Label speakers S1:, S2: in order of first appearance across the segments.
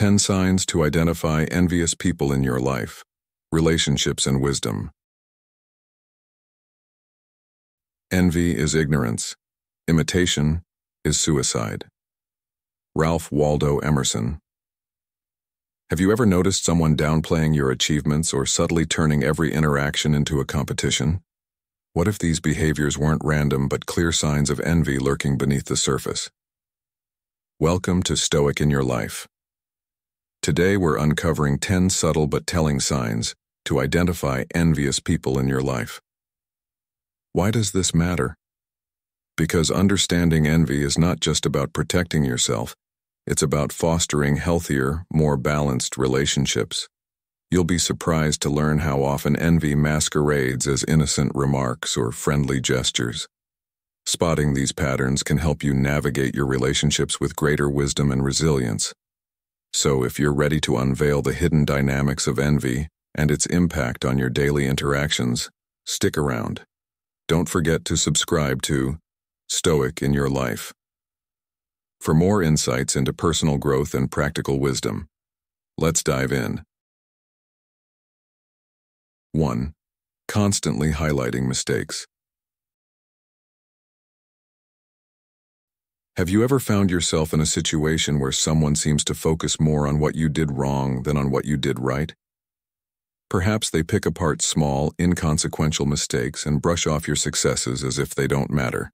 S1: 10 Signs to Identify Envious People in Your Life, Relationships and Wisdom. Envy is ignorance. Imitation is suicide. Ralph Waldo Emerson. Have you ever noticed someone downplaying your achievements or subtly turning every interaction into a competition? What if these behaviors weren't random but clear signs of envy lurking beneath the surface? Welcome to Stoic in Your Life. Today we're uncovering 10 subtle but telling signs to identify envious people in your life. Why does this matter? Because understanding envy is not just about protecting yourself, it's about fostering healthier, more balanced relationships. You'll be surprised to learn how often envy masquerades as innocent remarks or friendly gestures. Spotting these patterns can help you navigate your relationships with greater wisdom and resilience. So if you're ready to unveil the hidden dynamics of envy and its impact on your daily interactions, stick around. Don't forget to subscribe to Stoic in Your Life. For more insights into personal growth and practical wisdom, let's dive in. 1. Constantly highlighting mistakes. Have you ever found yourself in a situation where someone seems to focus more on what you did wrong than on what you did right? Perhaps they pick apart small, inconsequential mistakes and brush off your successes as if they don't matter.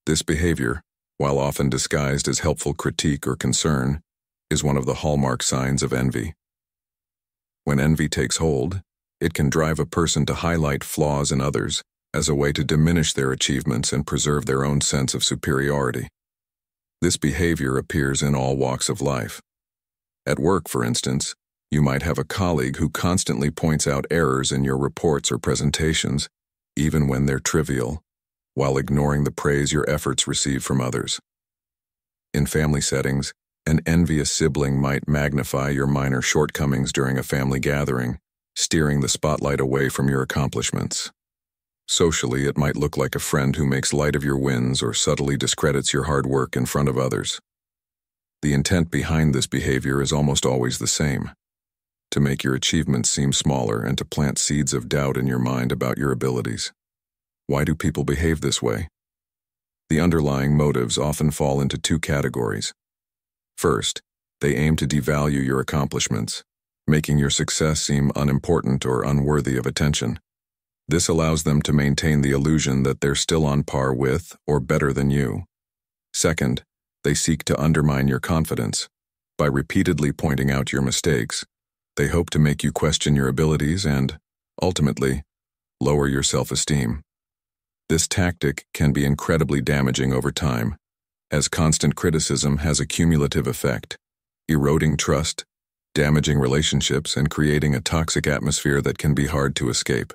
S1: This behavior, while often disguised as helpful critique or concern, is one of the hallmark signs of envy. When envy takes hold, it can drive a person to highlight flaws in others as a way to diminish their achievements and preserve their own sense of superiority. This behavior appears in all walks of life. At work, for instance, you might have a colleague who constantly points out errors in your reports or presentations, even when they're trivial, while ignoring the praise your efforts receive from others. In family settings, an envious sibling might magnify your minor shortcomings during a family gathering, steering the spotlight away from your accomplishments. Socially, it might look like a friend who makes light of your wins or subtly discredits your hard work in front of others. The intent behind this behavior is almost always the same: to make your achievements seem smaller and to plant seeds of doubt in your mind about your abilities. Why do people behave this way? The underlying motives often fall into two categories. First, they aim to devalue your accomplishments, making your success seem unimportant or unworthy of attention. This allows them to maintain the illusion that they're still on par with or better than you. Second, they seek to undermine your confidence. By repeatedly pointing out your mistakes, they hope to make you question your abilities and, ultimately, lower your self-esteem. This tactic can be incredibly damaging over time, as constant criticism has a cumulative effect, eroding trust, damaging relationships, and creating a toxic atmosphere that can be hard to escape.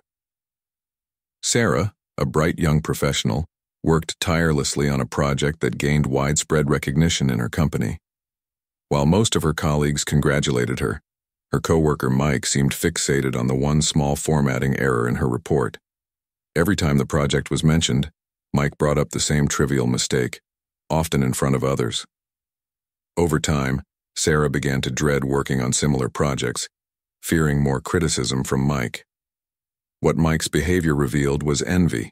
S1: Sarah, a bright young professional, worked tirelessly on a project that gained widespread recognition in her company. While most of her colleagues congratulated her, her coworker Mike seemed fixated on the one small formatting error in her report. Every time the project was mentioned, Mike brought up the same trivial mistake, often in front of others. Over time, Sarah began to dread working on similar projects, fearing more criticism from Mike. What Mike's behavior revealed was envy,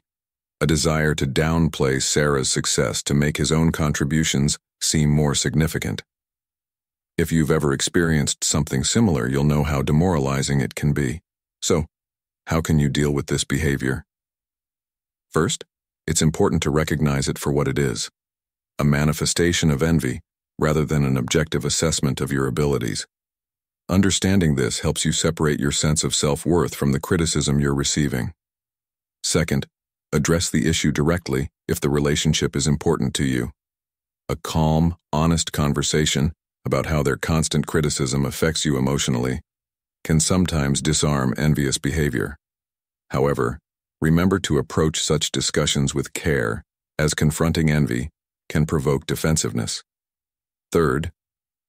S1: a desire to downplay Sarah's success to make his own contributions seem more significant. If you've ever experienced something similar, you'll know how demoralizing it can be. So, how can you deal with this behavior? First, it's important to recognize it for what it is: a manifestation of envy, rather than an objective assessment of your abilities. Understanding this helps you separate your sense of self-worth from the criticism you're receiving. Second, address the issue directly if the relationship is important to you. A calm, honest conversation about how their constant criticism affects you emotionally can sometimes disarm envious behavior. However, remember to approach such discussions with care, as confronting envy can provoke defensiveness. Third,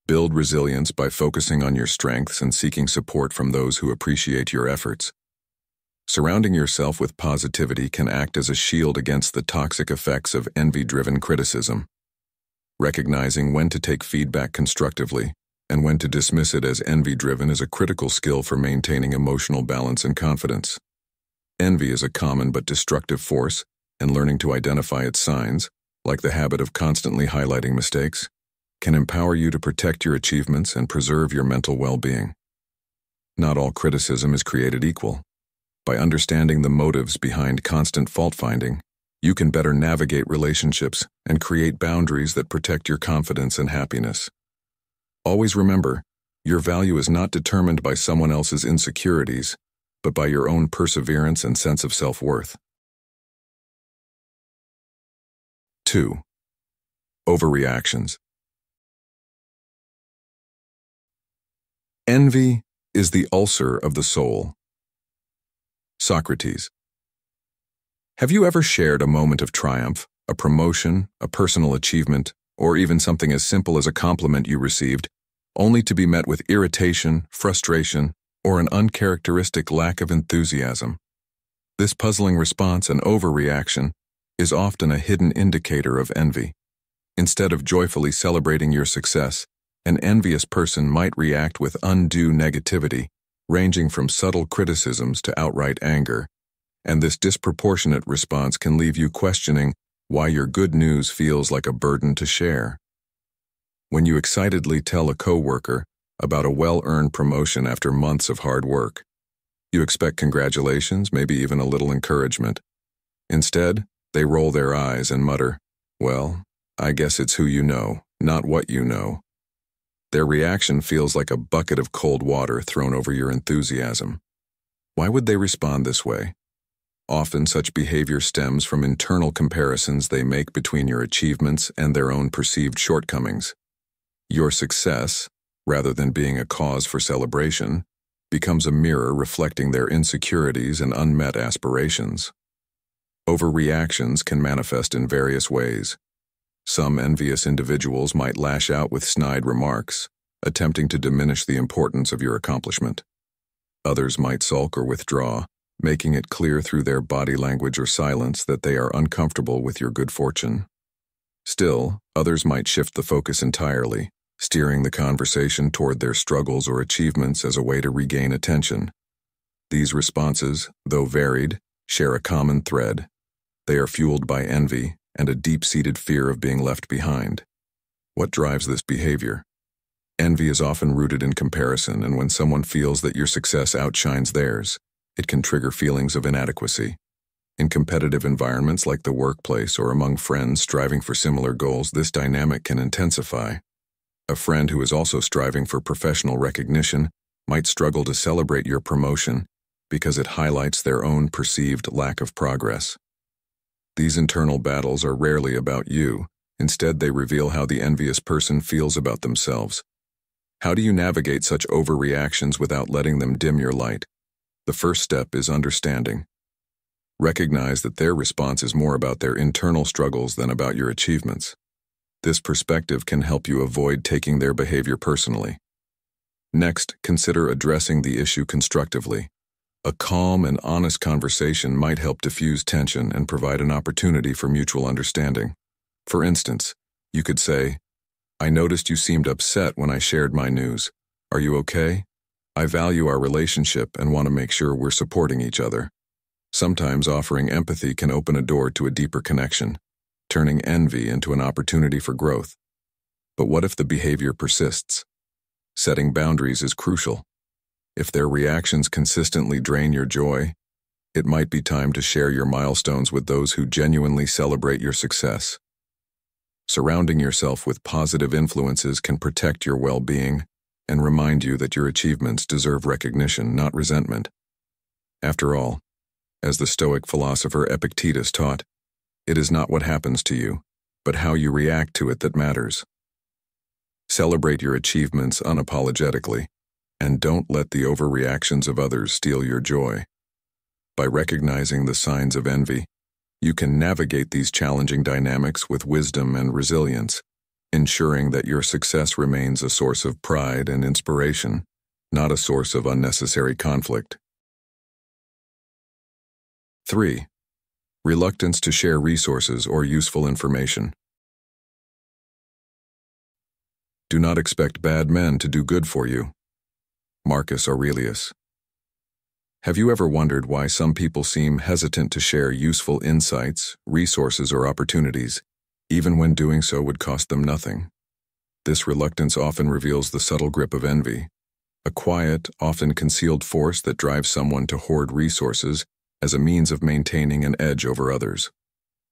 S1: build resilience by focusing on your strengths and seeking support from those who appreciate your efforts. Surrounding yourself with positivity can act as a shield against the toxic effects of envy-driven criticism. Recognizing when to take feedback constructively and when to dismiss it as envy-driven is a critical skill for maintaining emotional balance and confidence. Envy is a common but destructive force, and learning to identify its signs, like the habit of constantly highlighting mistakes, can empower you to protect your achievements and preserve your mental well-being. Not all criticism is created equal. By understanding the motives behind constant fault-finding, you can better navigate relationships and create boundaries that protect your confidence and happiness. Always remember, your value is not determined by someone else's insecurities, but by your own perseverance and sense of self-worth. 2. Overreactions. Envy is the ulcer of the soul. Socrates. Have you ever shared a moment of triumph, a promotion, a personal achievement, or even something as simple as a compliment you received, only to be met with irritation, frustration, or an uncharacteristic lack of enthusiasm? This puzzling response and overreaction is often a hidden indicator of envy. Instead of joyfully celebrating your success, an envious person might react with undue negativity, ranging from subtle criticisms to outright anger, and this disproportionate response can leave you questioning why your good news feels like a burden to share. When you excitedly tell a coworker about a well-earned promotion after months of hard work, you expect congratulations, maybe even a little encouragement. Instead, they roll their eyes and mutter, "Well, I guess it's who you know, not what you know." Their reaction feels like a bucket of cold water thrown over your enthusiasm. Why would they respond this way? Often such behavior stems from internal comparisons they make between your achievements and their own perceived shortcomings. Your success, rather than being a cause for celebration, becomes a mirror reflecting their insecurities and unmet aspirations. Overreactions can manifest in various ways. Some envious individuals might lash out with snide remarks, attempting to diminish the importance of your accomplishment. Others might sulk or withdraw, making it clear through their body language or silence that they are uncomfortable with your good fortune. Still, others might shift the focus entirely, steering the conversation toward their struggles or achievements as a way to regain attention. These responses, though varied, share a common thread. They are fueled by envy and a deep-seated fear of being left behind. What drives this behavior? Envy is often rooted in comparison, and when someone feels that your success outshines theirs, it can trigger feelings of inadequacy. In competitive environments like the workplace or among friends striving for similar goals, this dynamic can intensify. A friend who is also striving for professional recognition might struggle to celebrate your promotion because it highlights their own perceived lack of progress. These internal battles are rarely about you. Instead, they reveal how the envious person feels about themselves. How do you navigate such overreactions without letting them dim your light? The first step is understanding. Recognize that their response is more about their internal struggles than about your achievements. This perspective can help you avoid taking their behavior personally. Next, consider addressing the issue constructively. A calm and honest conversation might help diffuse tension and provide an opportunity for mutual understanding. For instance, you could say, "I noticed you seemed upset when I shared my news. Are you okay? I value our relationship and want to make sure we're supporting each other." Sometimes offering empathy can open a door to a deeper connection, turning envy into an opportunity for growth. But what if the behavior persists? Setting boundaries is crucial. If their reactions consistently drain your joy, it might be time to share your milestones with those who genuinely celebrate your success. Surrounding yourself with positive influences can protect your well-being and remind you that your achievements deserve recognition, not resentment. After all, as the Stoic philosopher Epictetus taught, it is not what happens to you, but how you react to it that matters. Celebrate your achievements unapologetically, and don't let the overreactions of others steal your joy. By recognizing the signs of envy, you can navigate these challenging dynamics with wisdom and resilience, ensuring that your success remains a source of pride and inspiration, not a source of unnecessary conflict. 3. Reluctance to share resources or useful information. Do not expect bad men to do good for you. Marcus Aurelius. Have you ever wondered why some people seem hesitant to share useful insights, resources, or opportunities, even when doing so would cost them nothing? This reluctance often reveals the subtle grip of envy, a quiet, often concealed force that drives someone to hoard resources as a means of maintaining an edge over others.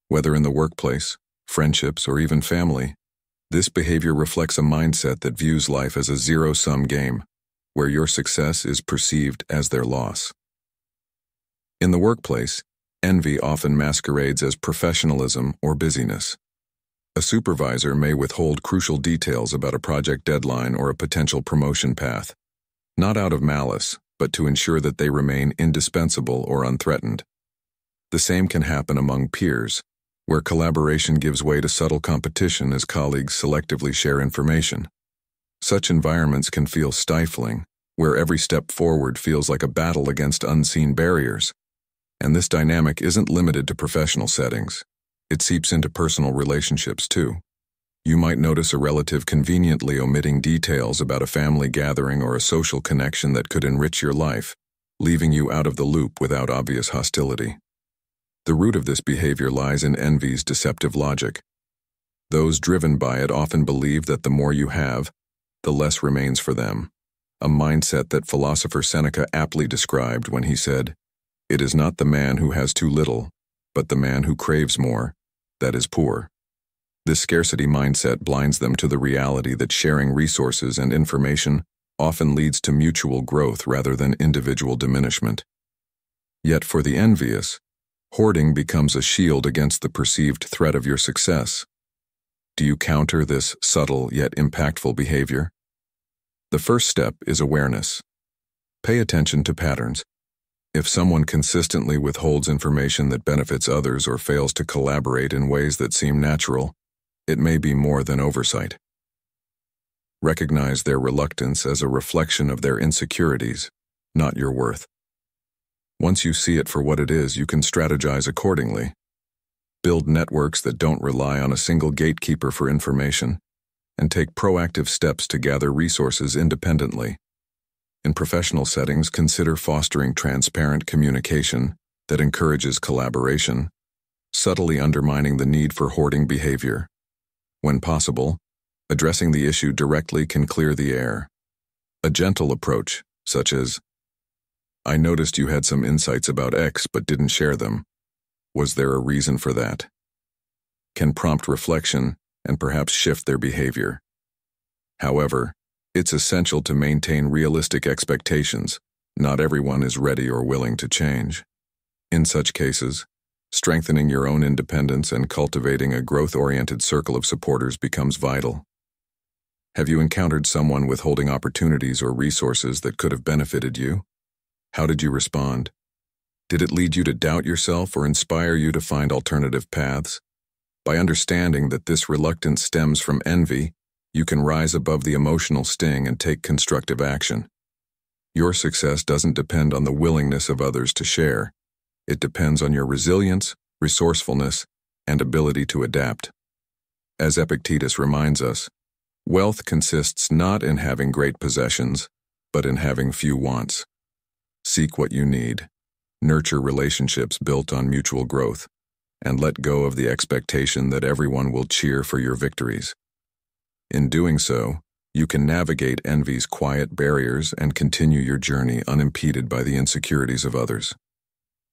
S1: Whether in the workplace, friendships, or even family, this behavior reflects a mindset that views life as a zero-sum game, where your success is perceived as their loss. In the workplace, envy often masquerades as professionalism or busyness. A supervisor may withhold crucial details about a project deadline or a potential promotion path, not out of malice, but to ensure that they remain indispensable or unthreatened. The same can happen among peers, where collaboration gives way to subtle competition as colleagues selectively share information. Such environments can feel stifling, where every step forward feels like a battle against unseen barriers. And this dynamic isn't limited to professional settings. It seeps into personal relationships too. You might notice a relative conveniently omitting details about a family gathering or a social connection that could enrich your life, leaving you out of the loop without obvious hostility. The root of this behavior lies in envy's deceptive logic. Those driven by it often believe that the more you have, the less remains for them, a mindset that philosopher Seneca aptly described when he said, "It is not the man who has too little, but the man who craves more, that is poor." This scarcity mindset blinds them to the reality that sharing resources and information often leads to mutual growth rather than individual diminishment. Yet for the envious, hoarding becomes a shield against the perceived threat of your success. Do you counter this subtle yet impactful behavior? The first step is awareness. Pay attention to patterns. If someone consistently withholds information that benefits others or fails to collaborate in ways that seem natural, it may be more than oversight. Recognize their reluctance as a reflection of their insecurities, not your worth. Once you see it for what it is, you can strategize accordingly. Build networks that don't rely on a single gatekeeper for information, and take proactive steps to gather resources independently. In professional settings, consider fostering transparent communication that encourages collaboration, subtly undermining the need for hoarding behavior. When possible, addressing the issue directly can clear the air. A gentle approach, such as, "I noticed you had some insights about X but didn't share them. Was there a reason for that?" can prompt reflection and perhaps shift their behavior. However, it's essential to maintain realistic expectations. Not everyone is ready or willing to change. In such cases, strengthening your own independence and cultivating a growth-oriented circle of supporters becomes vital. Have you encountered someone withholding opportunities or resources that could have benefited you? How did you respond? Did it lead you to doubt yourself or inspire you to find alternative paths? By understanding that this reluctance stems from envy, you can rise above the emotional sting and take constructive action. Your success doesn't depend on the willingness of others to share. It depends on your resilience, resourcefulness, and ability to adapt. As Epictetus reminds us, wealth consists not in having great possessions, but in having few wants. Seek what you need, nurture relationships built on mutual growth, and let go of the expectation that everyone will cheer for your victories. In doing so, you can navigate envy's quiet barriers and continue your journey unimpeded by the insecurities of others.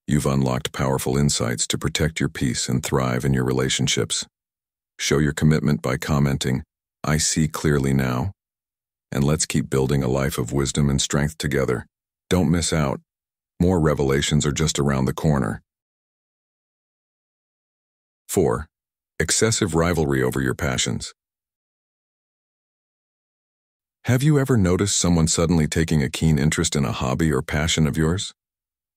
S1: You've unlocked powerful insights to protect your peace and thrive in your relationships. Show your commitment by commenting, "I see clearly now," and let's keep building a life of wisdom and strength together. Don't miss out. More revelations are just around the corner. 4. Excessive rivalry over your passions. Have you ever noticed someone suddenly taking a keen interest in a hobby or passion of yours?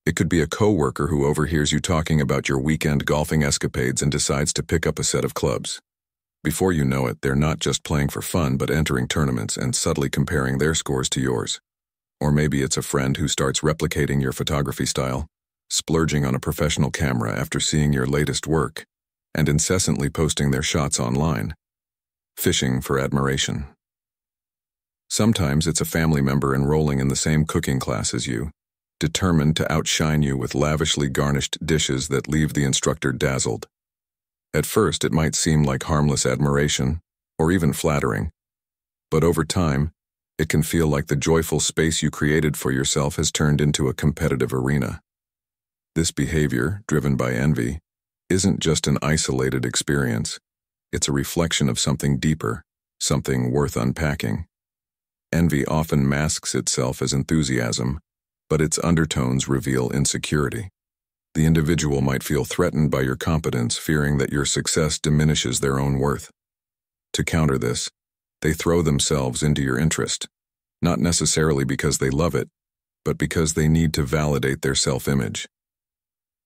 S1: It could be a coworker who overhears you talking about your weekend golfing escapades and decides to pick up a set of clubs. Before you know it, they're not just playing for fun but entering tournaments and subtly comparing their scores to yours. Or maybe it's a friend who starts replicating your photography style, splurging on a professional camera after seeing your latest work, and incessantly posting their shots online. Fishing for admiration. Sometimes it's a family member enrolling in the same cooking class as you, determined to outshine you with lavishly garnished dishes that leave the instructor dazzled. At first, it might seem like harmless admiration, or even flattering, but over time, it can feel like the joyful space you created for yourself has turned into a competitive arena. This behavior, driven by envy, isn't just an isolated experience. It's a reflection of something deeper, something worth unpacking. Envy often masks itself as enthusiasm, but its undertones reveal insecurity. The individual might feel threatened by your competence, fearing that your success diminishes their own worth. To counter this, they throw themselves into your interest, not necessarily because they love it, but because they need to validate their self-image.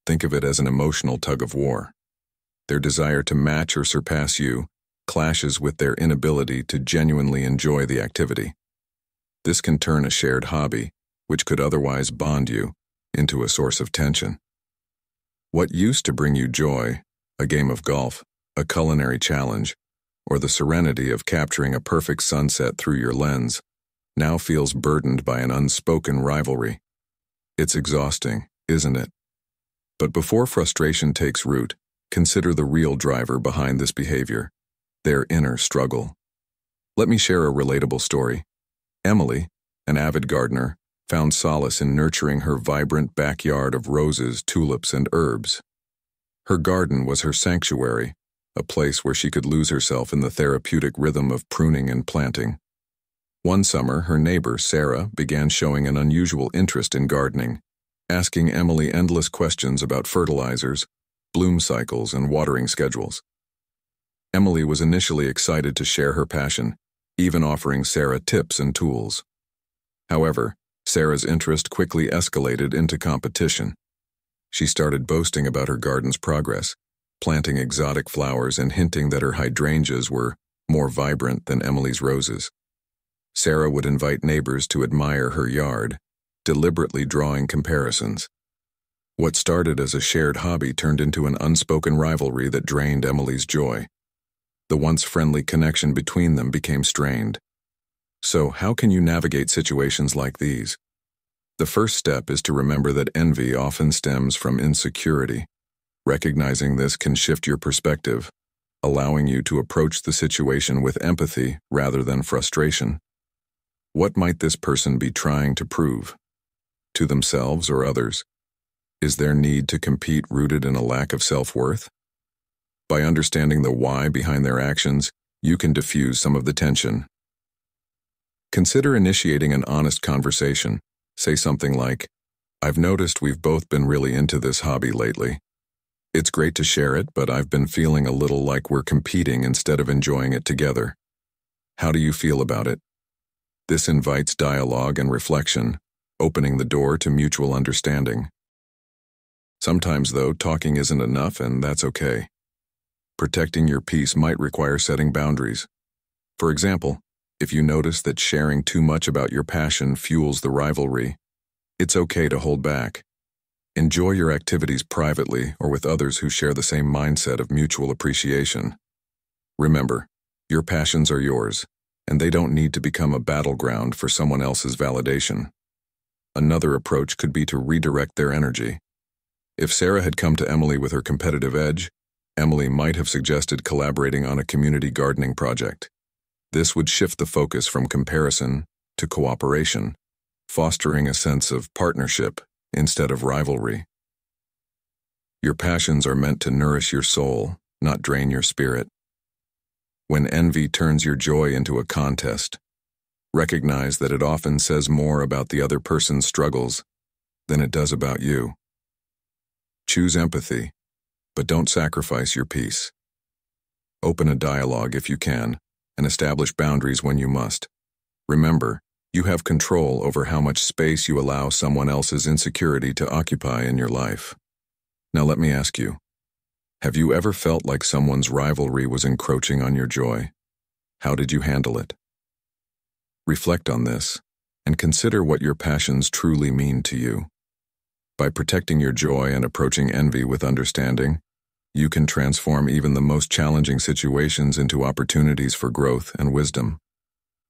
S1: Think of it as an emotional tug-of-war. Their desire to match or surpass you clashes with their inability to genuinely enjoy the activity. This can turn a shared hobby, which could otherwise bond you, into a source of tension. What used to bring you joy, a game of golf, a culinary challenge, or the serenity of capturing a perfect sunset through your lens, now feels burdened by an unspoken rivalry. It's exhausting, isn't it? But before frustration takes root, consider the real driver behind this behavior, their inner struggle. Let me share a relatable story. Emily, an avid gardener, found solace in nurturing her vibrant backyard of roses, tulips, and herbs. Her garden was her sanctuary, a place where she could lose herself in the therapeutic rhythm of pruning and planting. One summer, her neighbor, Sarah, began showing an unusual interest in gardening, asking Emily endless questions about fertilizers, bloom cycles, and watering schedules. Emily was initially excited to share her passion, even offering Sarah tips and tools. However, Sarah's interest quickly escalated into competition. She started boasting about her garden's progress, planting exotic flowers and hinting that her hydrangeas were more vibrant than Emily's roses. Sarah would invite neighbors to admire her yard, deliberately drawing comparisons. What started as a shared hobby turned into an unspoken rivalry that drained Emily's joy. The once friendly connection between them became strained. So, how can you navigate situations like these? The first step is to remember that envy often stems from insecurity. Recognizing this can shift your perspective, allowing you to approach the situation with empathy rather than frustration. What might this person be trying to prove? To themselves or others? Is their need to compete rooted in a lack of self-worth? By understanding the why behind their actions, you can diffuse some of the tension. Consider initiating an honest conversation. Say something like, "I've noticed we've both been really into this hobby lately. It's great to share it, but I've been feeling a little like we're competing instead of enjoying it together. How do you feel about it?" This invites dialogue and reflection, opening the door to mutual understanding. Sometimes, though, talking isn't enough, and that's okay. Protecting your peace might require setting boundaries. For example, if you notice that sharing too much about your passion fuels the rivalry, it's okay to hold back. Enjoy your activities privately or with others who share the same mindset of mutual appreciation. Remember, your passions are yours, and they don't need to become a battleground for someone else's validation. Another approach could be to redirect their energy. If Sarah had come to Emily with her competitive edge, Emily might have suggested collaborating on a community gardening project. This would shift the focus from comparison to cooperation, fostering a sense of partnership instead of rivalry. Your passions are meant to nourish your soul, not drain your spirit. When envy turns your joy into a contest, recognize that it often says more about the other person's struggles than it does about you. Choose empathy, but don't sacrifice your peace. Open a dialogue if you can, and establish boundaries when you must. Remember, you have control over how much space you allow someone else's insecurity to occupy in your life. Now let me ask you, have you ever felt like someone's rivalry was encroaching on your joy? How did you handle it? Reflect on this, and consider what your passions truly mean to you. By protecting your joy and approaching envy with understanding, you can transform even the most challenging situations into opportunities for growth and wisdom.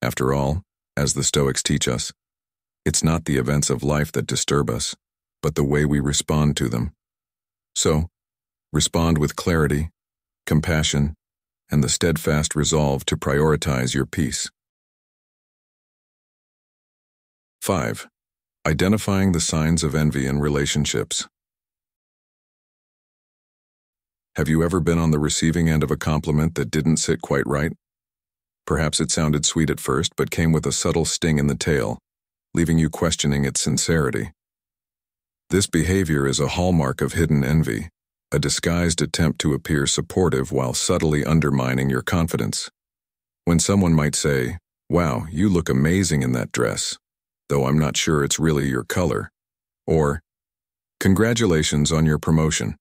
S1: After all, As the Stoics teach us, it's not the events of life that disturb us, but the way we respond to them. So, respond with clarity, compassion, and the steadfast resolve to prioritize your peace. 5. Identifying the signs of envy in relationships. Have you ever been on the receiving end of a compliment that didn't sit quite right? Perhaps it sounded sweet at first, but came with a subtle sting in the tail, leaving you questioning its sincerity. This behavior is a hallmark of hidden envy, a disguised attempt to appear supportive while subtly undermining your confidence. When someone might say, "Wow, you look amazing in that dress, though I'm not sure it's really your color," or, "Congratulations on your promotion.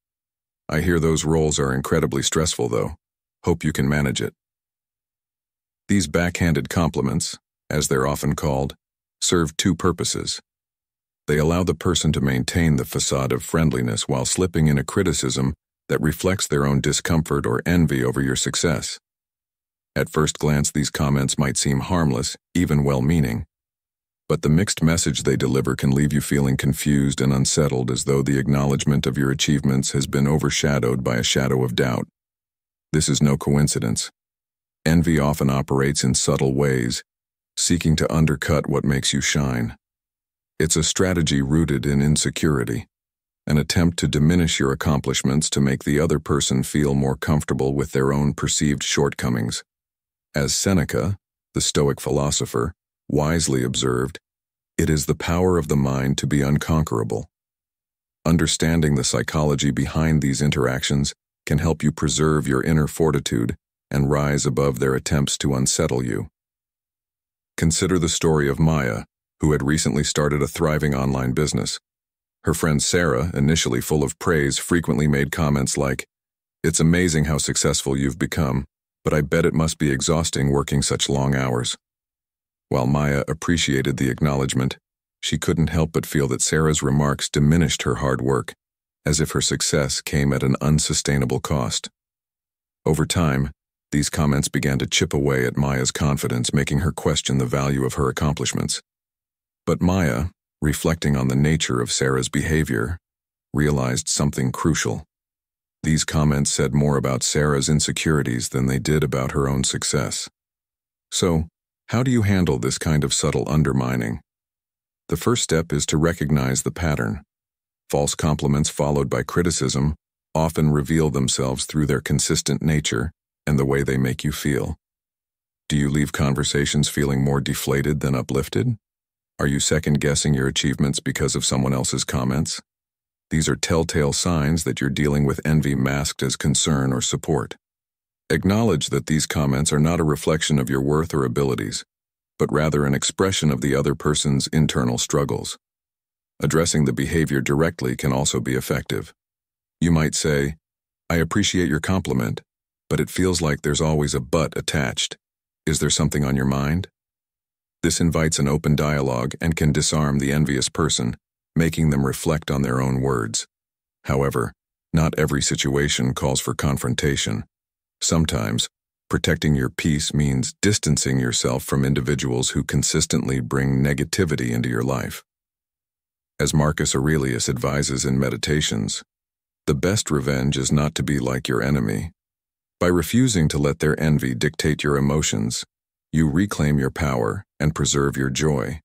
S1: I hear those roles are incredibly stressful though. Hope you can manage it." These backhanded compliments, as they're often called, serve two purposes. They allow the person to maintain the facade of friendliness while slipping in a criticism that reflects their own discomfort or envy over your success. At first glance, these comments might seem harmless, even well-meaning, but the mixed message they deliver can leave you feeling confused and unsettled, as though the acknowledgement of your achievements has been overshadowed by a shadow of doubt. This is no coincidence. Envy often operates in subtle ways, seeking to undercut what makes you shine. It's a strategy rooted in insecurity, an attempt to diminish your accomplishments to make the other person feel more comfortable with their own perceived shortcomings. As Seneca, the Stoic philosopher, wisely observed, "It is the power of the mind to be unconquerable." Understanding the psychology behind these interactions can help you preserve your inner fortitude and rise above their attempts to unsettle you. Consider the story of Maya, who had recently started a thriving online business. Her friend Sarah, initially full of praise, frequently made comments like, "It's amazing how successful you've become, but I bet it must be exhausting working such long hours." While Maya appreciated the acknowledgement, she couldn't help but feel that Sarah's remarks diminished her hard work, as if her success came at an unsustainable cost. Over time, these comments began to chip away at Maya's confidence, making her question the value of her accomplishments. But Maya, reflecting on the nature of Sarah's behavior, realized something crucial. These comments said more about Sarah's insecurities than they did about her own success. So, how do you handle this kind of subtle undermining? The first step is to recognize the pattern. False compliments followed by criticism often reveal themselves through their consistent nature and the way they make you feel. Do you leave conversations feeling more deflated than uplifted? Are you second-guessing your achievements because of someone else's comments? These are telltale signs that you're dealing with envy masked as concern or support. Acknowledge that these comments are not a reflection of your worth or abilities, but rather an expression of the other person's internal struggles. Addressing the behavior directly can also be effective. You might say, "I appreciate your compliment, but it feels like there's always a but attached. Is there something on your mind?" This invites an open dialogue and can disarm the envious person, making them reflect on their own words. However, not every situation calls for confrontation. Sometimes, protecting your peace means distancing yourself from individuals who consistently bring negativity into your life. As Marcus Aurelius advises in Meditations, the best revenge is not to be like your enemy. By refusing to let their envy dictate your emotions, you reclaim your power and preserve your joy.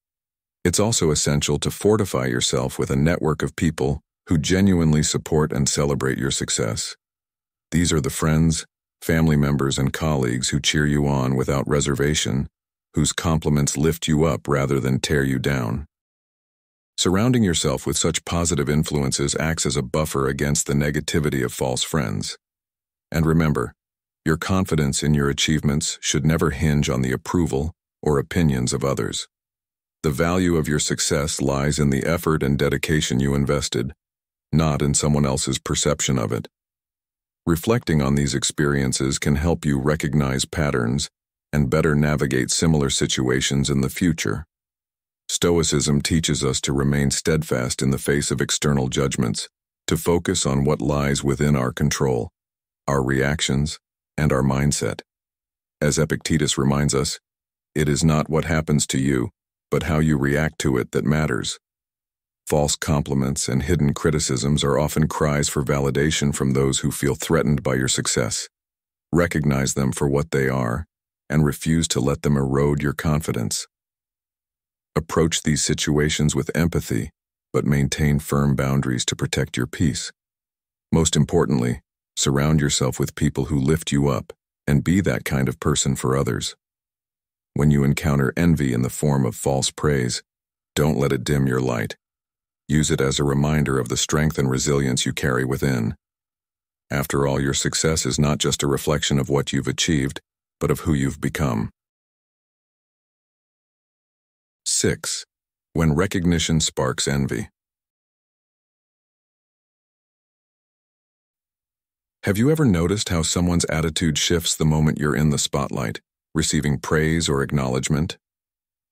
S1: It's also essential to fortify yourself with a network of people who genuinely support and celebrate your success. These are the friends, family members, and colleagues who cheer you on without reservation, whose compliments lift you up rather than tear you down. Surrounding yourself with such positive influences acts as a buffer against the negativity of false friends. And remember, your confidence in your achievements should never hinge on the approval or opinions of others. The value of your success lies in the effort and dedication you invested, not in someone else's perception of it. Reflecting on these experiences can help you recognize patterns and better navigate similar situations in the future. Stoicism teaches us to remain steadfast in the face of external judgments, to focus on what lies within our control, our reactions, and our mindset. As Epictetus reminds us, It is not what happens to you, but how you react to it that matters. False compliments and hidden criticisms are often cries for validation from those who feel threatened by your success. Recognize them for what they are, and refuse to let them erode your confidence. Approach these situations with empathy, but maintain firm boundaries to protect your peace. Most importantly, surround yourself with people who lift you up, and be that kind of person for others. When you encounter envy in the form of false praise, don't let it dim your light. Use it as a reminder of the strength and resilience you carry within. After all, your success is not just a reflection of what you've achieved, but of who you've become. 6. When recognition sparks envy. Have you ever noticed how someone's attitude shifts the moment you're in the spotlight, receiving praise or acknowledgement?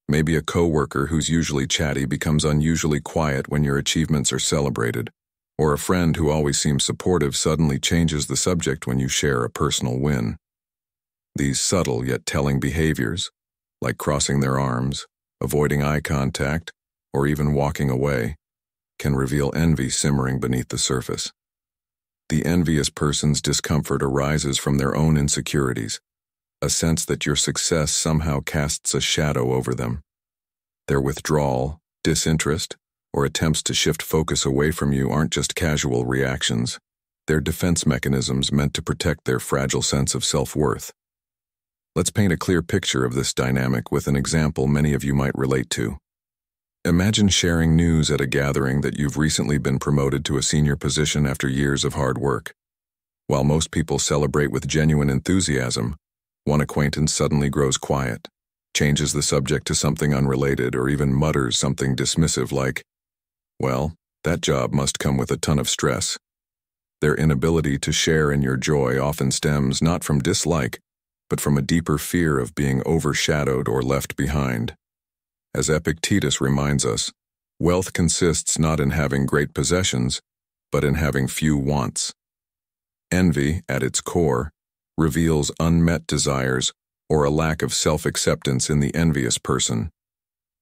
S1: Maybe a coworker who's usually chatty becomes unusually quiet when your achievements are celebrated, or a friend who always seems supportive suddenly changes the subject when you share a personal win. These subtle yet telling behaviors, like crossing their arms, avoiding eye contact, or even walking away, can reveal envy simmering beneath the surface. The envious person's discomfort arises from their own insecurities, a sense that your success somehow casts a shadow over them. Their withdrawal, disinterest, or attempts to shift focus away from you aren't just casual reactions. They're defense mechanisms meant to protect their fragile sense of self-worth. Let's paint a clear picture of this dynamic with an example many of you might relate to. Imagine sharing news at a gathering that you've recently been promoted to a senior position after years of hard work. While most people celebrate with genuine enthusiasm, one acquaintance suddenly grows quiet, changes the subject to something unrelated, or even mutters something dismissive like, "Well, that job must come with a ton of stress." Their inability to share in your joy often stems not from dislike, but from a deeper fear of being overshadowed or left behind. As Epictetus reminds us, wealth consists not in having great possessions, but in having few wants. Envy, at its core, reveals unmet desires or a lack of self-acceptance in the envious person.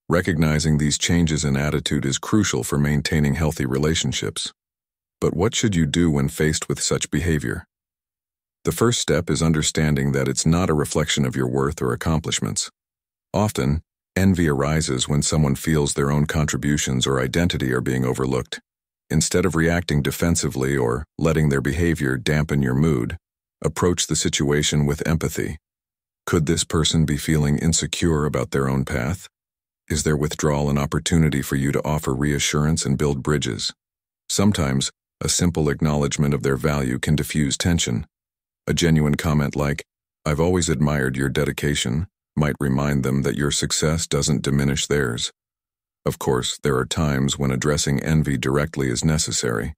S1: Recognizing these changes in attitude is crucial for maintaining healthy relationships. But what should you do when faced with such behavior? The first step is understanding that it's not a reflection of your worth or accomplishments. Often, envy arises when someone feels their own contributions or identity are being overlooked. Instead of reacting defensively or letting their behavior dampen your mood, approach the situation with empathy. Could this person be feeling insecure about their own path? Is their withdrawal an opportunity for you to offer reassurance and build bridges? Sometimes, a simple acknowledgement of their value can diffuse tension. A genuine comment like, "I've always admired your dedication," might remind them that your success doesn't diminish theirs. Of course, there are times when addressing envy directly is necessary.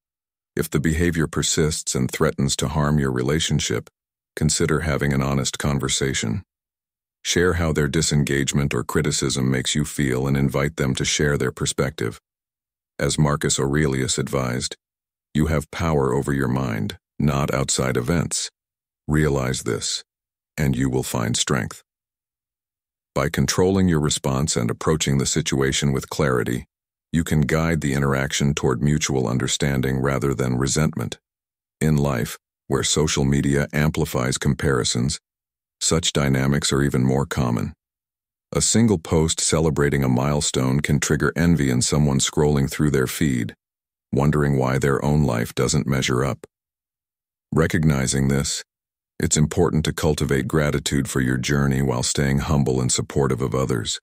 S1: If the behavior persists and threatens to harm your relationship, consider having an honest conversation. Share how their disengagement or criticism makes you feel and invite them to share their perspective. As Marcus Aurelius advised, you have power over your mind, not outside events. Realize this, and you will find strength. By controlling your response and approaching the situation with clarity, you can guide the interaction toward mutual understanding rather than resentment. In life, where social media amplifies comparisons, such dynamics are even more common. A single post celebrating a milestone can trigger envy in someone scrolling through their feed, wondering why their own life doesn't measure up. Recognizing this, it's important to cultivate gratitude for your journey while staying humble and supportive of others.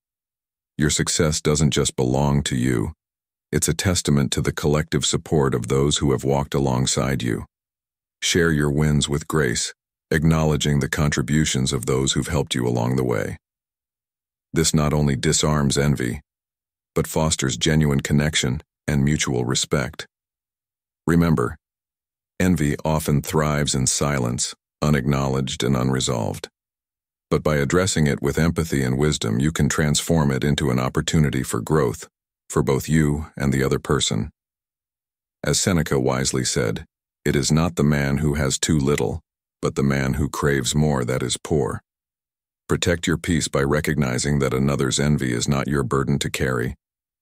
S1: Your success doesn't just belong to you. It's a testament to the collective support of those who have walked alongside you. Share your wins with grace, acknowledging the contributions of those who've helped you along the way. This not only disarms envy, but fosters genuine connection and mutual respect. Remember, envy often thrives in silence, unacknowledged and unresolved. But by addressing it with empathy and wisdom, you can transform it into an opportunity for growth, for both you and the other person. As Seneca wisely said, "It is not the man who has too little, but the man who craves more that is poor." Protect your peace by recognizing that another's envy is not your burden to carry,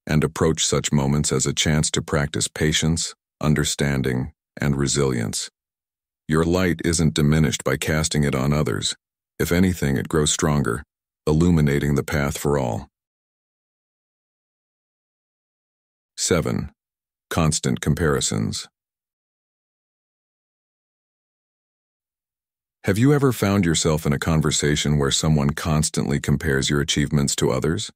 S1: and approach such moments as a chance to practice patience, understanding, and resilience. Your light isn't diminished by casting it on others. If anything, it grows stronger, illuminating the path for all. 7. Constant comparisons. Have you ever found yourself in a conversation where someone constantly compares your achievements to others?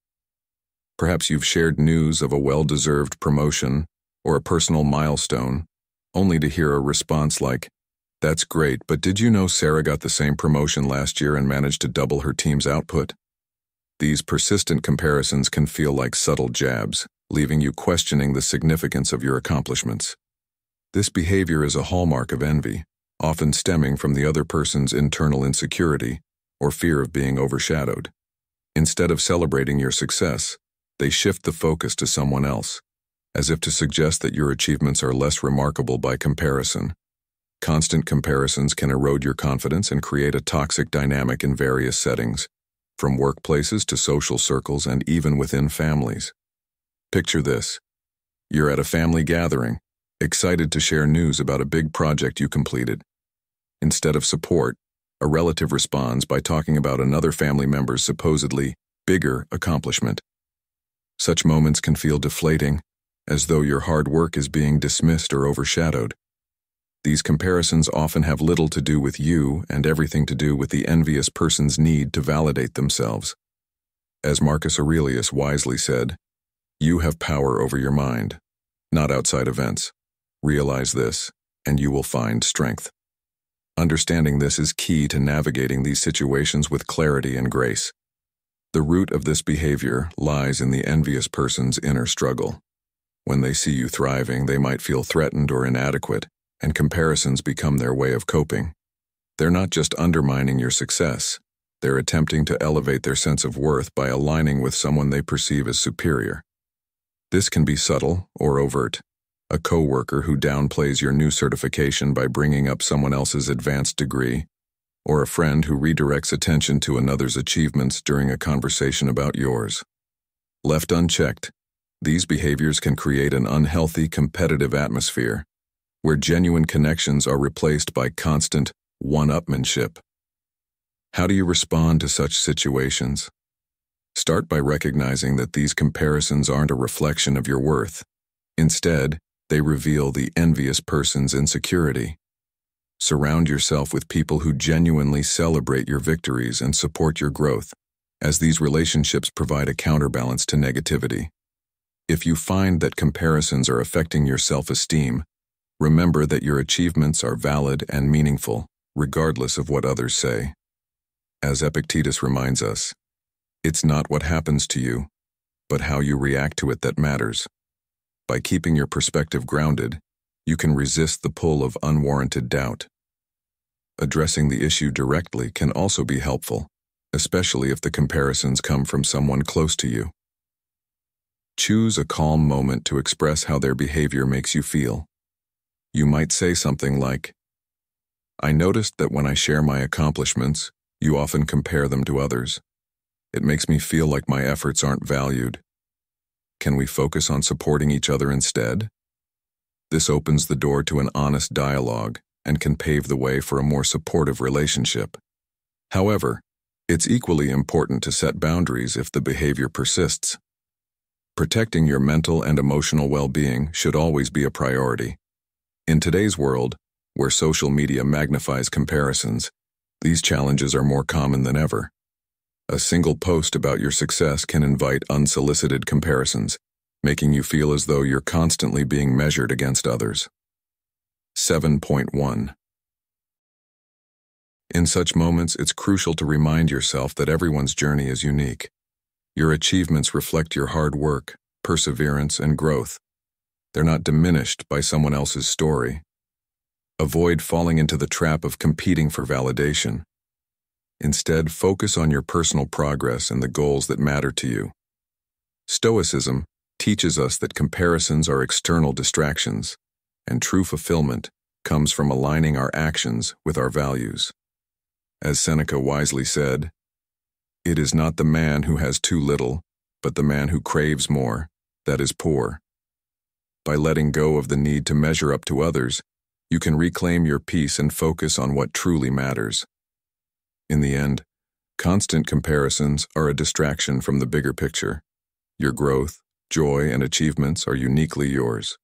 S1: Perhaps you've shared news of a well-deserved promotion or a personal milestone, only to hear a response like, "That's great, but did you know Sarah got the same promotion last year and managed to double her team's output?" These persistent comparisons can feel like subtle jabs, leaving you questioning the significance of your accomplishments. This behavior is a hallmark of envy, often stemming from the other person's internal insecurity or fear of being overshadowed. Instead of celebrating your success, they shift the focus to someone else, as if to suggest that your achievements are less remarkable by comparison. Constant comparisons can erode your confidence and create a toxic dynamic in various settings, from workplaces to social circles and even within families. Picture this. You're at a family gathering, excited to share news about a big project you completed. Instead of support, a relative responds by talking about another family member's supposedly bigger accomplishment. Such moments can feel deflating, as though your hard work is being dismissed or overshadowed. These comparisons often have little to do with you and everything to do with the envious person's need to validate themselves. As Marcus Aurelius wisely said, "You have power over your mind, not outside events. Realize this, and you will find strength." Understanding this is key to navigating these situations with clarity and grace. The root of this behavior lies in the envious person's inner struggle. When they see you thriving, they might feel threatened or inadequate, and comparisons become their way of coping. They're not just undermining your success, they're attempting to elevate their sense of worth by aligning with someone they perceive as superior. This can be subtle or overt. A coworker who downplays your new certification by bringing up someone else's advanced degree, or a friend who redirects attention to another's achievements during a conversation about yours. Left unchecked, these behaviors can create an unhealthy competitive atmosphere, where genuine connections are replaced by constant one-upmanship. How do you respond to such situations? Start by recognizing that these comparisons aren't a reflection of your worth. Instead, they reveal the envious person's insecurity. Surround yourself with people who genuinely celebrate your victories and support your growth, as these relationships provide a counterbalance to negativity. If you find that comparisons are affecting your self-esteem, remember that your achievements are valid and meaningful, regardless of what others say. As Epictetus reminds us, it's not what happens to you, but how you react to it that matters. By keeping your perspective grounded, you can resist the pull of unwarranted doubt. Addressing the issue directly can also be helpful, especially if the comparisons come from someone close to you. Choose a calm moment to express how their behavior makes you feel. You might say something like, "I noticed that when I share my accomplishments, you often compare them to others. It makes me feel like my efforts aren't valued. Can we focus on supporting each other instead?" This opens the door to an honest dialogue and can pave the way for a more supportive relationship. However, it's equally important to set boundaries if the behavior persists. Protecting your mental and emotional well-being should always be a priority. In today's world, where social media magnifies comparisons, these challenges are more common than ever. A single post about your success can invite unsolicited comparisons, making you feel as though you're constantly being measured against others. 7.1. In such moments, it's crucial to remind yourself that everyone's journey is unique. Your achievements reflect your hard work, perseverance, and growth. They're not diminished by someone else's story. Avoid falling into the trap of competing for validation. Instead, focus on your personal progress and the goals that matter to you. Stoicism teaches us that comparisons are external distractions, and true fulfillment comes from aligning our actions with our values. As Seneca wisely said, It is not the man who has too little, but the man who craves more, that is poor. By letting go of the need to measure up to others, you can reclaim your peace and focus on what truly matters. In the end, constant comparisons are a distraction from the bigger picture. Your growth, joy, and achievements are uniquely yours.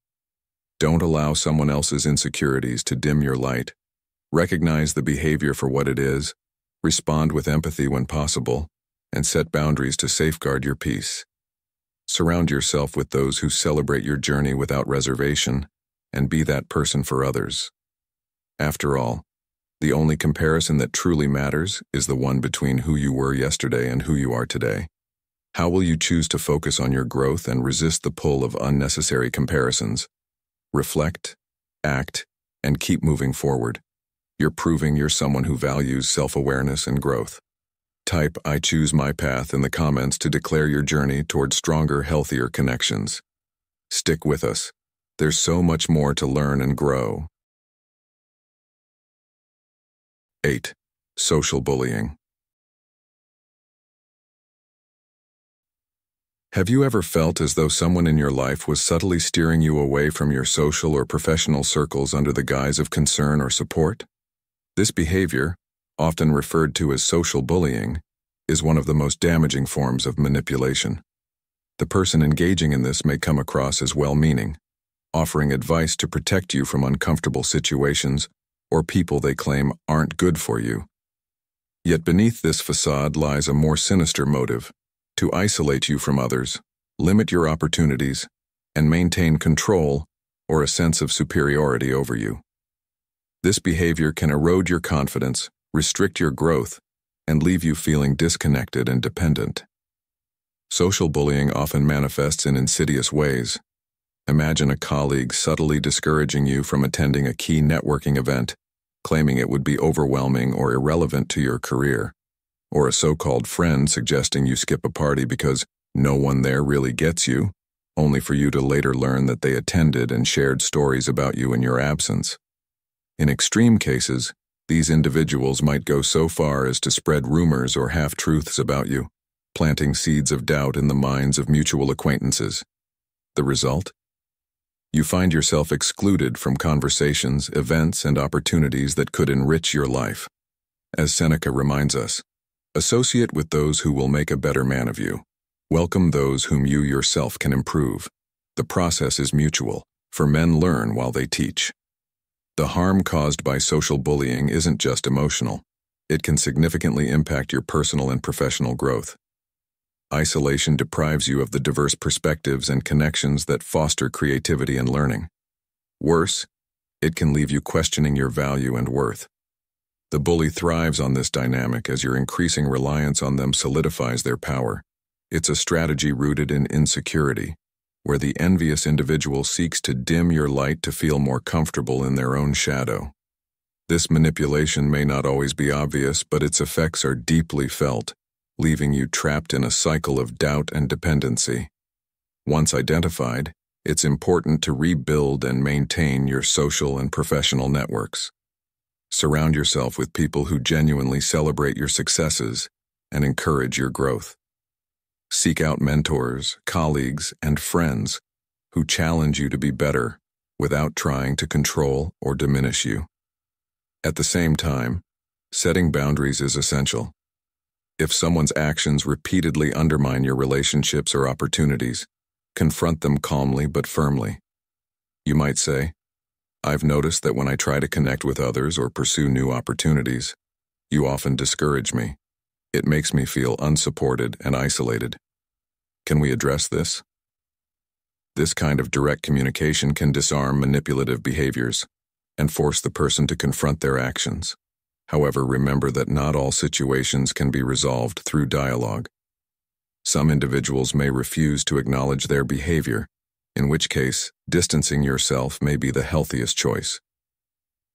S1: Don't allow someone else's insecurities to dim your light. Recognize the behavior for what it is, respond with empathy when possible, and set boundaries to safeguard your peace. Surround yourself with those who celebrate your journey without reservation, and be that person for others. After all, the only comparison that truly matters is the one between who you were yesterday and who you are today. How will you choose to focus on your growth and resist the pull of unnecessary comparisons? Reflect, act, and keep moving forward. You're proving you're someone who values self-awareness and growth. Type "I choose my path" in the comments to declare your journey toward stronger, healthier connections. Stick with us. There's so much more to learn and grow. 8. Social bullying. Have you ever felt as though someone in your life was subtly steering you away from your social or professional circles under the guise of concern or support? This behavior, often referred to as social bullying, is one of the most damaging forms of manipulation. The person engaging in this may come across as well-meaning, offering advice to protect you from uncomfortable situations or people they claim aren't good for you. Yet beneath this facade lies a more sinister motive: to isolate you from others, limit your opportunities, and maintain control or a sense of superiority over you. This behavior can erode your confidence, restrict your growth, and leave you feeling disconnected and dependent. Social bullying often manifests in insidious ways. Imagine a colleague subtly discouraging you from attending a key networking event, claiming it would be overwhelming or irrelevant to your career, or a so-called friend suggesting you skip a party because no one there really gets you, only for you to later learn that they attended and shared stories about you in your absence. In extreme cases, these individuals might go so far as to spread rumors or half-truths about you, planting seeds of doubt in the minds of mutual acquaintances. The result? You find yourself excluded from conversations, events, and opportunities that could enrich your life. As Seneca reminds us, associate with those who will make a better man of you. Welcome those whom you yourself can improve. The process is mutual, for men learn while they teach. The harm caused by social bullying isn't just emotional. It can significantly impact your personal and professional growth. Isolation deprives you of the diverse perspectives and connections that foster creativity and learning. Worse, it can leave you questioning your value and worth. The bully thrives on this dynamic as your increasing reliance on them solidifies their power. It's a strategy rooted in insecurity, where the envious individual seeks to dim your light to feel more comfortable in their own shadow. This manipulation may not always be obvious, but its effects are deeply felt, leaving you trapped in a cycle of doubt and dependency. Once identified, it's important to rebuild and maintain your social and professional networks. Surround yourself with people who genuinely celebrate your successes and encourage your growth. Seek out mentors, colleagues, and friends who challenge you to be better without trying to control or diminish you. At the same time, setting boundaries is essential. If someone's actions repeatedly undermine your relationships or opportunities, confront them calmly but firmly. You might say, "I've noticed that when I try to connect with others or pursue new opportunities, you often discourage me. It makes me feel unsupported and isolated. Can we address this?" This kind of direct communication can disarm manipulative behaviors and force the person to confront their actions. However, remember that not all situations can be resolved through dialogue. Some individuals may refuse to acknowledge their behavior, in which case, distancing yourself may be the healthiest choice.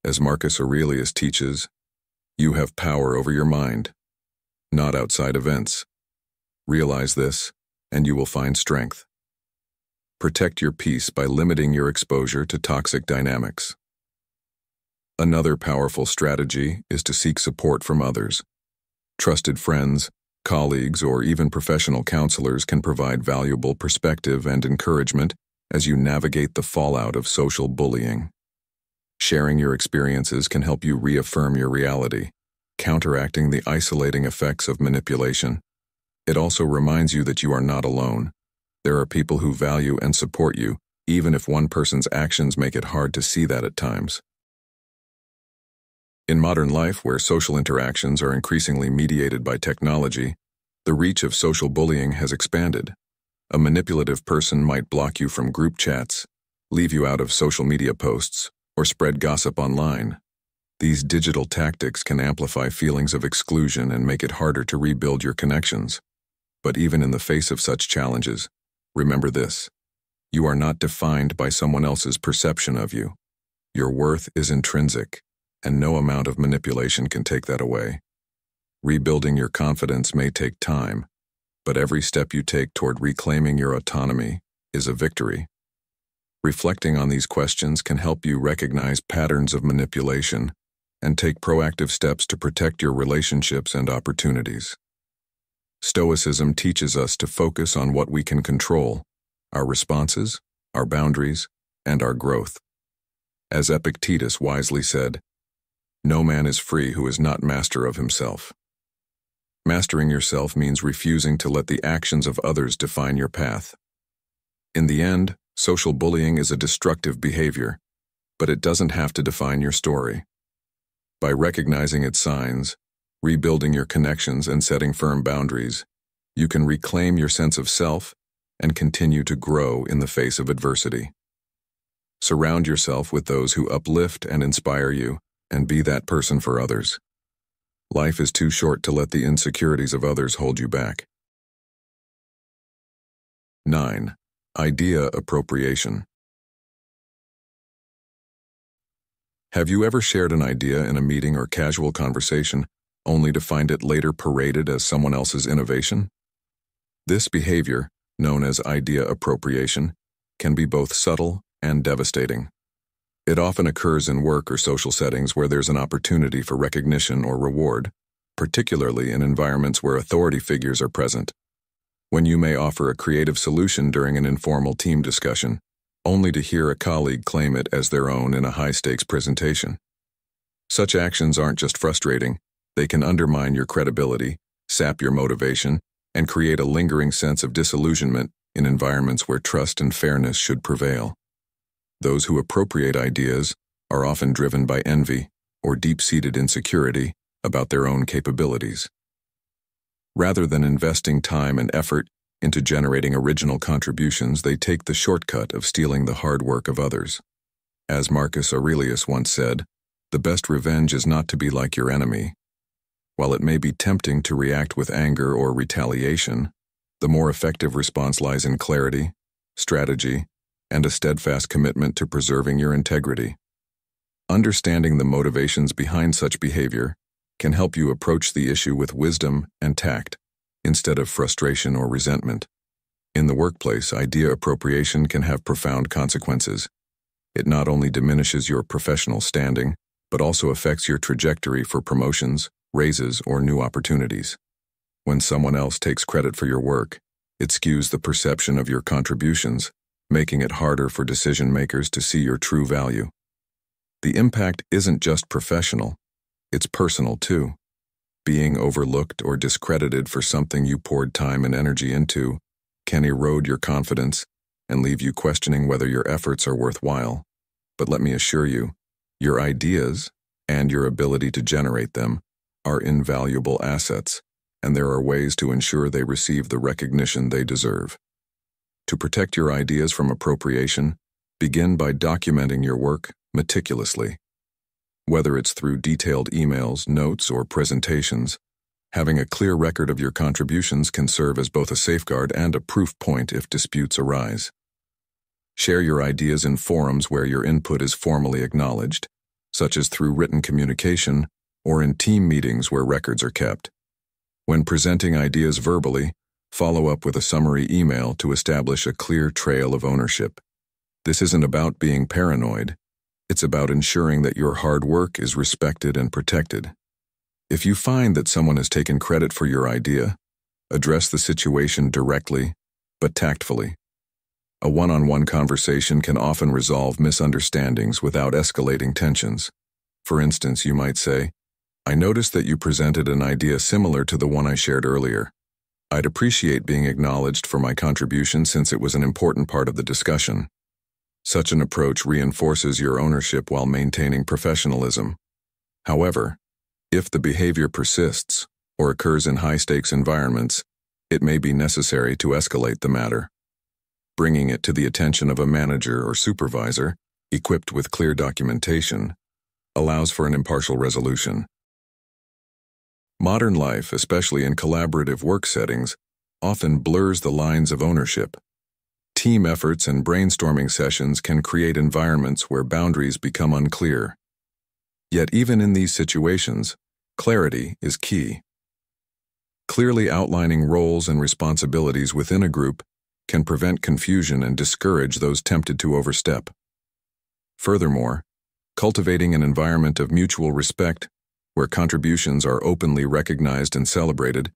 S1: As Marcus Aurelius teaches, you have power over your mind, not outside events. Realize this, and you will find strength. Protect your peace by limiting your exposure to toxic dynamics. Another powerful strategy is to seek support from others. Trusted friends, Colleagues or even professional counselors can provide valuable perspective and encouragement as you navigate the fallout of social bullying. Sharing your experiences can help you reaffirm your reality, counteracting the isolating effects of manipulation. It also reminds you that you are not alone. There are people who value and support you, even if one person's actions make it hard to see that at times. In modern life, where social interactions are increasingly mediated by technology, the reach of social bullying has expanded. A manipulative person might block you from group chats, leave you out of social media posts, or spread gossip online. These digital tactics can amplify feelings of exclusion and make it harder to rebuild your connections. But even in the face of such challenges, remember this: you are not defined by someone else's perception of you. Your worth is intrinsic, and no amount of manipulation can take that away. Rebuilding your confidence may take time, but every step you take toward reclaiming your autonomy is a victory. Reflecting on these questions can help you recognize patterns of manipulation and take proactive steps to protect your relationships and opportunities. Stoicism teaches us to focus on what we can control: our responses, our boundaries, and our growth. As Epictetus wisely said, "No man is free who is not master of himself." Mastering yourself means refusing to let the actions of others define your path. In the end, social bullying is a destructive behavior, but it doesn't have to define your story. By recognizing its signs, rebuilding your connections, and setting firm boundaries, you can reclaim your sense of self and continue to grow in the face of adversity. Surround yourself with those who uplift and inspire you, and be that person for others. Life is too short to let the insecurities of others hold you back. 9. Idea appropriation. Have you ever shared an idea in a meeting or casual conversation only to find it later paraded as someone else's innovation? This behavior, known as idea appropriation, can be both subtle and devastating. It often occurs in work or social settings where there's an opportunity for recognition or reward, particularly in environments where authority figures are present. When you may offer a creative solution during an informal team discussion, only to hear a colleague claim it as their own in a high-stakes presentation. Such actions aren't just frustrating, they can undermine your credibility, sap your motivation, and create a lingering sense of disillusionment in environments where trust and fairness should prevail. Those who appropriate ideas are often driven by envy or deep-seated insecurity about their own capabilities. Rather than investing time and effort into generating original contributions, they take the shortcut of stealing the hard work of others. As Marcus Aurelius once said, "The best revenge is not to be like your enemy." While it may be tempting to react with anger or retaliation, the more effective response lies in clarity, strategy, and a steadfast commitment to preserving your integrity. Understanding the motivations behind such behavior can help you approach the issue with wisdom and tact, instead of frustration or resentment. In the workplace, idea appropriation can have profound consequences. It not only diminishes your professional standing, but also affects your trajectory for promotions, raises, or new opportunities. When someone else takes credit for your work, it skews the perception of your contributions, making it harder for decision-makers to see your true value. The impact isn't just professional, it's personal too. Being overlooked or discredited for something you poured time and energy into can erode your confidence and leave you questioning whether your efforts are worthwhile. But let me assure you, your ideas and your ability to generate them are invaluable assets, and there are ways to ensure they receive the recognition they deserve. To protect your ideas from appropriation, begin by documenting your work meticulously. Whether it's through detailed emails, notes, or presentations, having a clear record of your contributions can serve as both a safeguard and a proof point if disputes arise. Share your ideas in forums where your input is formally acknowledged, such as through written communication or in team meetings where records are kept. When presenting ideas verbally, follow up with a summary email to establish a clear trail of ownership. This isn't about being paranoid. It's about ensuring that your hard work is respected and protected. If you find that someone has taken credit for your idea, Address the situation directly, but tactfully. A one-on-one conversation can often resolve misunderstandings without escalating tensions. For instance, you might say, "I noticed that you presented an idea similar to the one I shared earlier. I'd appreciate being acknowledged for my contribution since it was an important part of the discussion." Such an approach reinforces your ownership while maintaining professionalism. However, if the behavior persists or occurs in high-stakes environments, it may be necessary to escalate the matter. Bringing it to the attention of a manager or supervisor, equipped with clear documentation, allows for an impartial resolution. Modern life, especially in collaborative work settings, often blurs the lines of ownership. Team efforts and brainstorming sessions can create environments where boundaries become unclear. Yet even in these situations, clarity is key. Clearly outlining roles and responsibilities within a group can prevent confusion and discourage those tempted to overstep. Furthermore, cultivating an environment of mutual respect, where contributions are openly recognized and celebrated,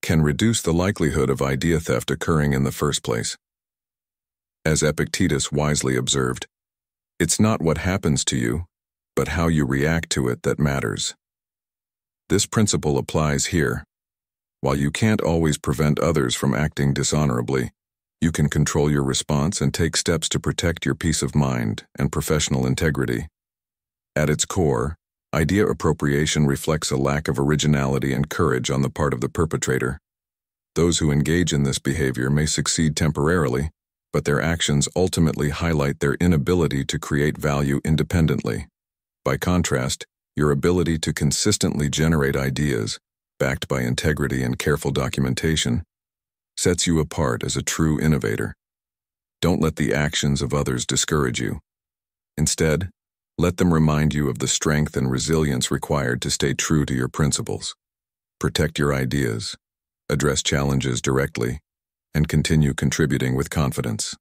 S1: can reduce the likelihood of idea theft occurring in the first place. As Epictetus wisely observed, "It's not what happens to you, but how you react to it that matters." This principle applies here. While you can't always prevent others from acting dishonorably, you can control your response and take steps to protect your peace of mind and professional integrity. At its core, idea appropriation reflects a lack of originality and courage on the part of the perpetrator. Those who engage in this behavior may succeed temporarily, but their actions ultimately highlight their inability to create value independently. By contrast, your ability to consistently generate ideas, backed by integrity and careful documentation, sets you apart as a true innovator. Don't let the actions of others discourage you. Instead, let them remind you of the strength and resilience required to stay true to your principles. Protect your ideas, address challenges directly, and continue contributing with confidence.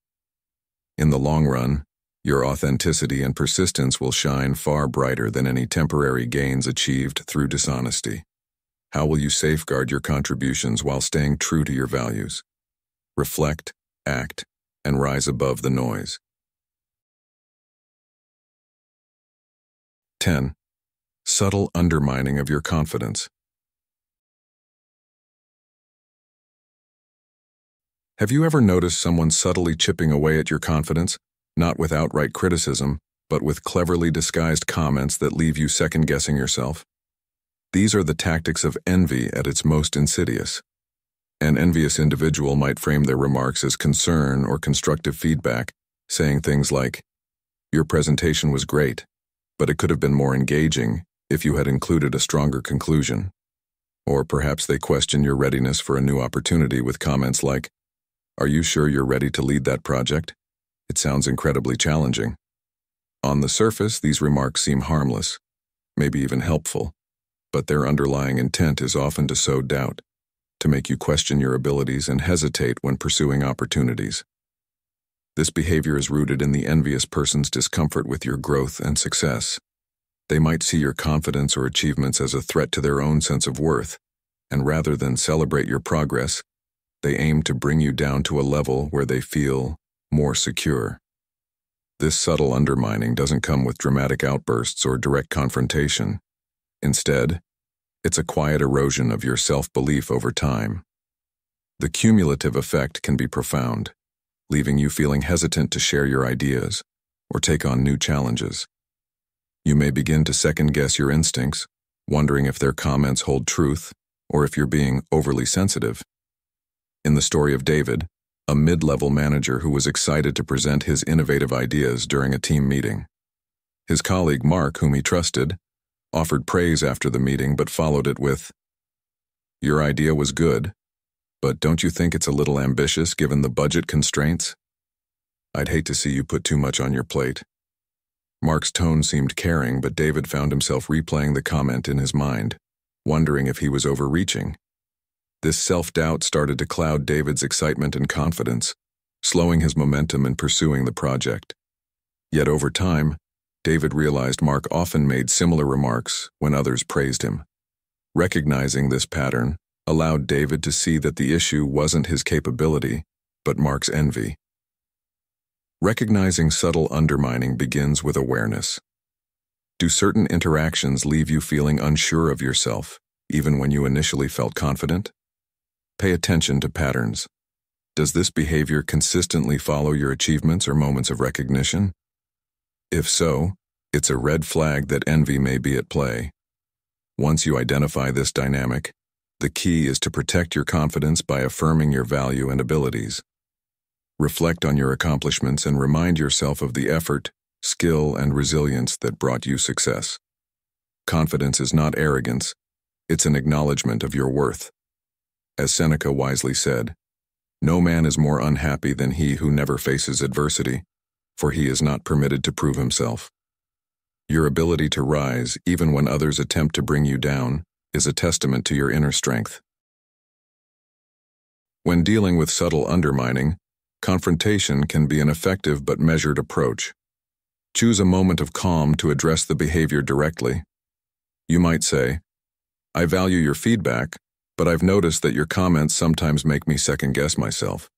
S1: In the long run, your authenticity and persistence will shine far brighter than any temporary gains achieved through dishonesty. How will you safeguard your contributions while staying true to your values? Reflect, act, and rise above the noise. 10. Subtle undermining of your confidence. Have you ever noticed someone subtly chipping away at your confidence, not with outright criticism, but with cleverly disguised comments that leave you second-guessing yourself? These are the tactics of envy at its most insidious. An envious individual might frame their remarks as concern or constructive feedback, saying things like, "Your presentation was great, but it could have been more engaging if you had included a stronger conclusion." Or perhaps they question your readiness for a new opportunity with comments like, "Are you sure you're ready to lead that project? It sounds incredibly challenging." On the surface, these remarks seem harmless, maybe even helpful, but their underlying intent is often to sow doubt, to make you question your abilities and hesitate when pursuing opportunities. This behavior is rooted in the envious person's discomfort with your growth and success. They might see your confidence or achievements as a threat to their own sense of worth, and rather than celebrate your progress, they aim to bring you down to a level where they feel more secure. This subtle undermining doesn't come with dramatic outbursts or direct confrontation. Instead, it's a quiet erosion of your self-belief over time. The cumulative effect can be profound, leaving you feeling hesitant to share your ideas or take on new challenges. You may begin to second-guess your instincts, wondering if their comments hold truth or if you're being overly sensitive. In the story of David, a mid-level manager who was excited to present his innovative ideas during a team meeting. His colleague Mark, whom he trusted, offered praise after the meeting but followed it with, "Your idea was good, but don't you think it's a little ambitious given the budget constraints? I'd hate to see you put too much on your plate." Mark's tone seemed caring, but David found himself replaying the comment in his mind, wondering if he was overreaching. This self-doubt started to cloud David's excitement and confidence, slowing his momentum in pursuing the project. Yet over time, David realized Mark often made similar remarks when others praised him. Recognizing this pattern allowed David to see that the issue wasn't his capability, but Mark's envy. Recognizing subtle undermining begins with awareness. Do certain interactions leave you feeling unsure of yourself, even when you initially felt confident? Pay attention to patterns. Does this behavior consistently follow your achievements or moments of recognition? If so, it's a red flag that envy may be at play. Once you identify this dynamic, the key is to protect your confidence by affirming your value and abilities. Reflect on your accomplishments and remind yourself of the effort, skill, and resilience that brought you success. Confidence is not arrogance, it's an acknowledgement of your worth. As Seneca wisely said, "No man is more unhappy than he who never faces adversity, for he is not permitted to prove himself." Your ability to rise, even when others attempt to bring you down, is a testament to your inner strength. When dealing with subtle undermining, confrontation can be an effective but measured approach. Choose a moment of calm to address the behavior directly. You might say, "I value your feedback, but I've noticed that your comments sometimes make me second-guess myself.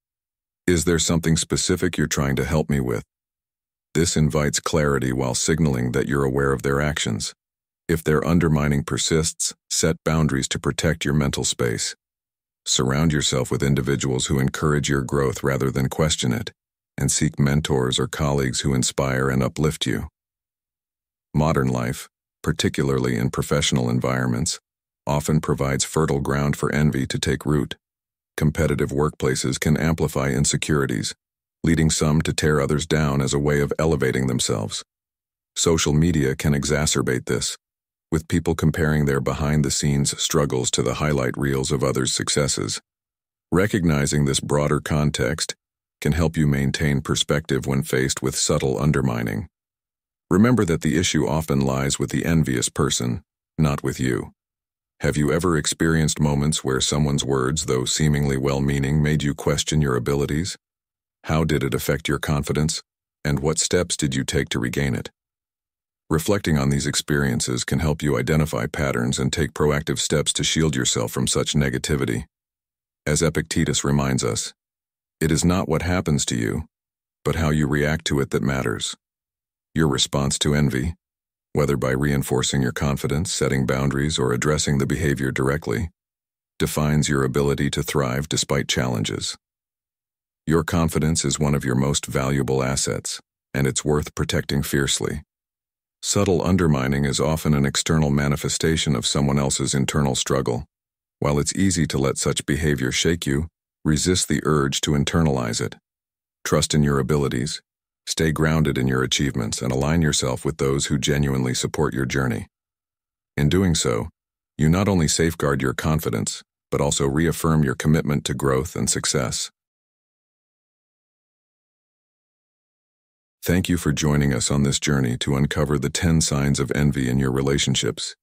S1: Is there something specific you're trying to help me with?" This invites clarity while signaling that you're aware of their actions. If their undermining persists, set boundaries to protect your mental space. Surround yourself with individuals who encourage your growth rather than question it, and seek mentors or colleagues who inspire and uplift you. Modern life, particularly in professional environments, often provides fertile ground for envy to take root. Competitive workplaces can amplify insecurities, leading some to tear others down as a way of elevating themselves. Social media can exacerbate this, with people comparing their behind-the-scenes struggles to the highlight reels of others' successes. Recognizing this broader context can help you maintain perspective when faced with subtle undermining. Remember that the issue often lies with the envious person, not with you. Have you ever experienced moments where someone's words, though seemingly well-meaning, made you question your abilities? How did it affect your confidence, and what steps did you take to regain it? Reflecting on these experiences can help you identify patterns and take proactive steps to shield yourself from such negativity. As Epictetus reminds us, it is not what happens to you, but how you react to it that matters. Your response to envy, whether by reinforcing your confidence, setting boundaries, or addressing the behavior directly, defines your ability to thrive despite challenges. Your confidence is one of your most valuable assets, and it's worth protecting fiercely. Subtle undermining is often an external manifestation of someone else's internal struggle. While it's easy to let such behavior shake you, resist the urge to internalize it. Trust in your abilities, stay grounded in your achievements, and align yourself with those who genuinely support your journey. In doing so, you not only safeguard your confidence, but also reaffirm your commitment to growth and success. Thank you for joining us on this journey to uncover the 10 signs of envy in your relationships.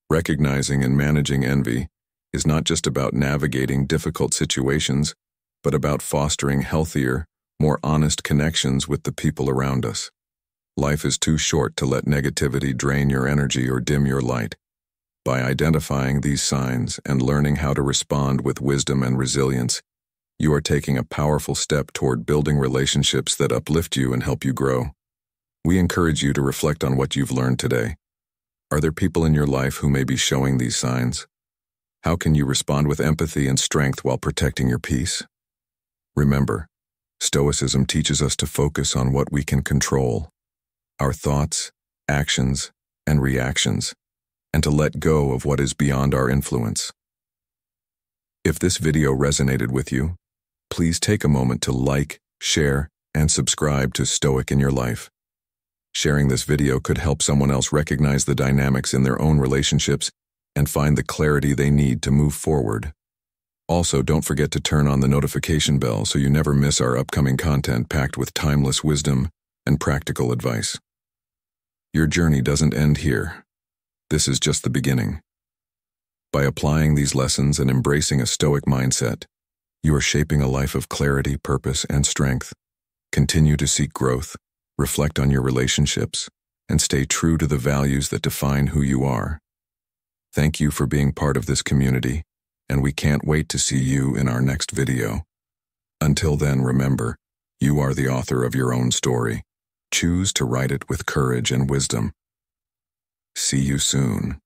S1: Recognizing and managing envy is not just about navigating difficult situations, but about fostering healthier, more honest connections with the people around us. Life is too short to let negativity drain your energy or dim your light. By identifying these signs and learning how to respond with wisdom and resilience, you are taking a powerful step toward building relationships that uplift you and help you grow. We encourage you to reflect on what you've learned today. Are there people in your life who may be showing these signs? How can you respond with empathy and strength while protecting your peace? Remember, Stoicism teaches us to focus on what we can control, our thoughts, actions, and reactions, and to let go of what is beyond our influence. If this video resonated with you, please take a moment to like, share, and subscribe to Stoic in Your Life. Sharing this video could help someone else recognize the dynamics in their own relationships and find the clarity they need to move forward. Also, don't forget to turn on the notification bell so you never miss our upcoming content packed with timeless wisdom and practical advice. Your journey doesn't end here. This is just the beginning. By applying these lessons and embracing a Stoic mindset, you are shaping a life of clarity, purpose, and strength. Continue to seek growth, reflect on your relationships, and stay true to the values that define who you are. Thank you for being part of this community, and we can't wait to see you in our next video. Until then, remember, you are the author of your own story. Choose to write it with courage and wisdom. See you soon.